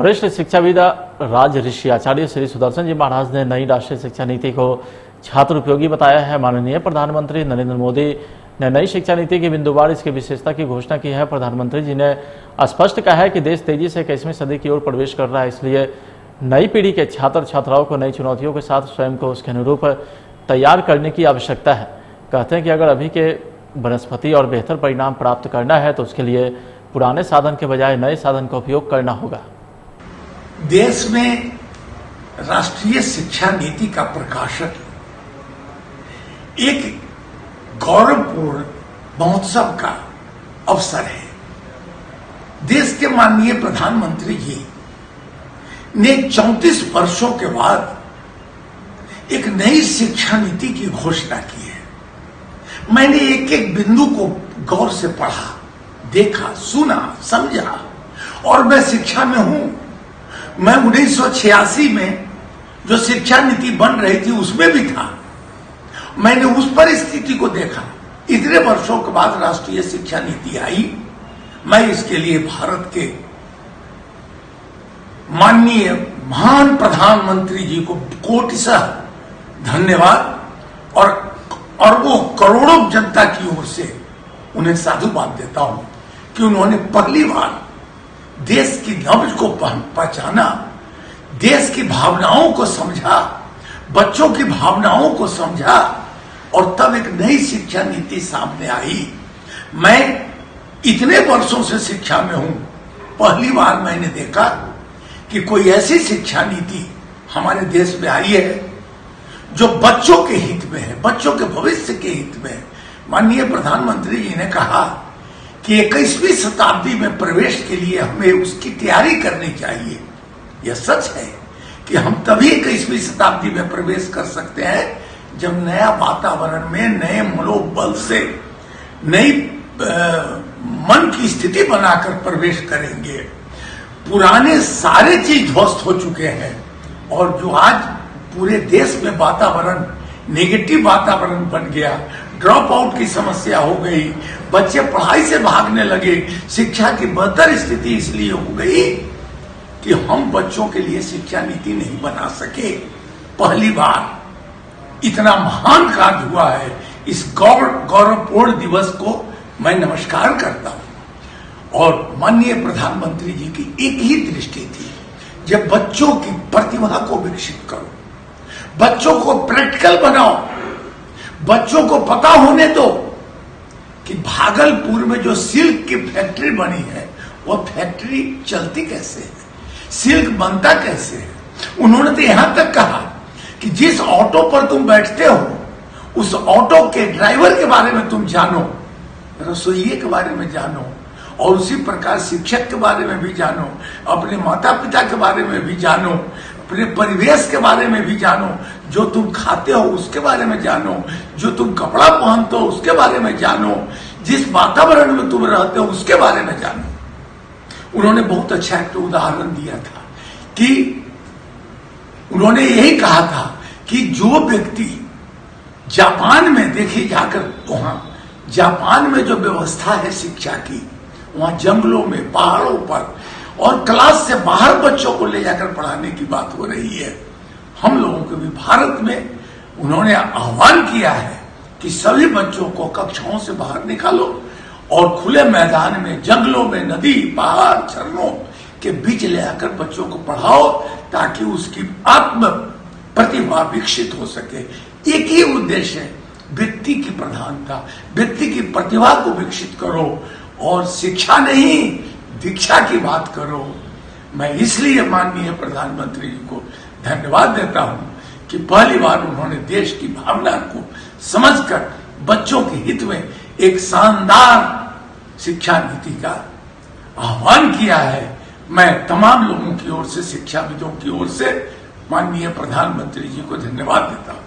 वरिष्ठ शिक्षाविद राज ऋषि आचार्य श्री सुदर्शन जी महाराज ने नई राष्ट्रीय शिक्षा नीति को छात्र उपयोगी बताया है। माननीय प्रधानमंत्री नरेंद्र मोदी ने नई शिक्षा नीति की बिंदुवार इसकी विशेषता की घोषणा की है। प्रधानमंत्री जी ने स्पष्ट कहा है कि देश तेजी से 21वीं सदी की ओर प्रवेश कर रहा है, इसलिए नई पीढ़ी के छात्र छात्राओं को नई चुनौतियों के साथ स्वयं को उसके अनुरूप तैयार करने की आवश्यकता है। कहते हैं कि अगर अभी के बनस्पति और बेहतर परिणाम प्राप्त करना है तो उसके लिए पुराने साधन के बजाय नए साधन का उपयोग करना होगा। देश में राष्ट्रीय शिक्षा नीति का प्रकाशन एक गौरवपूर्ण महोत्सव का अवसर है। देश के माननीय प्रधानमंत्री जी ने 34 वर्षों के बाद एक नई शिक्षा नीति की घोषणा की है। मैंने एक एक बिंदु को गौर से पढ़ा, देखा, सुना, समझा और मैं शिक्षा में हूं। मैं 1986 में जो शिक्षा नीति बन रही थी उसमें भी था। मैंने उस परिस्थिति को देखा। इतने वर्षों के बाद राष्ट्रीय शिक्षा नीति आई। मैं इसके लिए भारत के माननीय महान प्रधानमंत्री जी को कोटिशः धन्यवाद और वो करोड़ों जनता की ओर से उन्हें साधुवाद देता हूं कि उन्होंने पहली बार देश की नब्ज को पहचाना, देश की भावनाओं को समझा, बच्चों की भावनाओं को समझा और तब एक नई शिक्षा नीति सामने आई। मैं इतने वर्षों से शिक्षा में हूं, पहली बार मैंने देखा कि कोई ऐसी शिक्षा नीति हमारे देश में आई है जो बच्चों के हित में है, बच्चों के भविष्य के हित में है। माननीय प्रधानमंत्री जी ने कहा कि 21वीं शताब्दी में प्रवेश के लिए हमें उसकी तैयारी करनी चाहिए। यह सच है कि हम तभी 21वीं शताब्दी में प्रवेश कर सकते हैं जब नया वातावरण में नए मनोबल से नई मन की स्थिति बनाकर प्रवेश करेंगे। पुराने सारे चीज ध्वस्त हो चुके हैं और जो आज पूरे देश में वातावरण नेगेटिव वातावरण बन गया, ड्रॉप आउट की समस्या हो गई, बच्चे पढ़ाई से भागने लगे, शिक्षा की बेहतर स्थिति इसलिए हो गई कि हम बच्चों के लिए शिक्षा नीति नहीं बना सके। पहली बार इतना महान कार्य हुआ है। इस गौरवपूर्ण दिवस को मैं नमस्कार करता हूं और माननीय प्रधानमंत्री जी की एक ही दृष्टि थी, जब बच्चों की प्रतिभा को विकसित करो, बच्चों को प्रैक्टिकल बनाओ, बच्चों को पता होने दो कि भागलपुर में जो सिल्क की फैक्ट्री बनी है वो फैक्ट्री चलती कैसे है, सिल्क बनता कैसे है। उन्होंने तो यहां तक कहा कि जिस ऑटो पर तुम बैठते हो उस ऑटो के ड्राइवर के बारे में तुम जानो, रसोइये के बारे में जानो और उसी प्रकार शिक्षक के बारे में भी जानो, अपने माता पिता के बारे में भी जानो, अपने परिवेश के बारे में भी जानो, जो तुम खाते हो उसके बारे में जानो, जो तुम कपड़ा पहनते हो उसके बारे में जानो, जिस वातावरण में तुम रहते हो उसके बारे में जानो। उन्होंने बहुत अच्छा एक उदाहरण दिया था कि उन्होंने यही कहा था कि जो व्यक्ति जापान में, देखिए जाकर वहां जापान में जो व्यवस्था है शिक्षा की, वहां जंगलों में, पहाड़ों पर और क्लास से बाहर बच्चों को ले जाकर पढ़ाने की बात हो रही है। हम लोगों के भी भारत में उन्होंने आह्वान किया है कि सभी बच्चों को कक्षाओं से बाहर निकालो और खुले मैदान में, जंगलों में, नदी, पहाड़, झरनों के बीच ले आकर बच्चों को पढ़ाओ ताकि उसकी आत्म प्रतिभा विकसित हो सके। एक ही उद्देश्य है, व्यक्ति की प्रधानता, व्यक्ति की प्रतिभा को विकसित करो और शिक्षा नहीं दीक्षा की बात करो। मैं इसलिए माननीय प्रधानमंत्री जी को धन्यवाद देता हूं कि पहली बार उन्होंने देश की भावना को समझकर बच्चों के हित में एक शानदार शिक्षा नीति का आह्वान किया है। मैं तमाम लोगों की ओर से, शिक्षाविदों की ओर से माननीय प्रधानमंत्री जी को धन्यवाद देता हूं।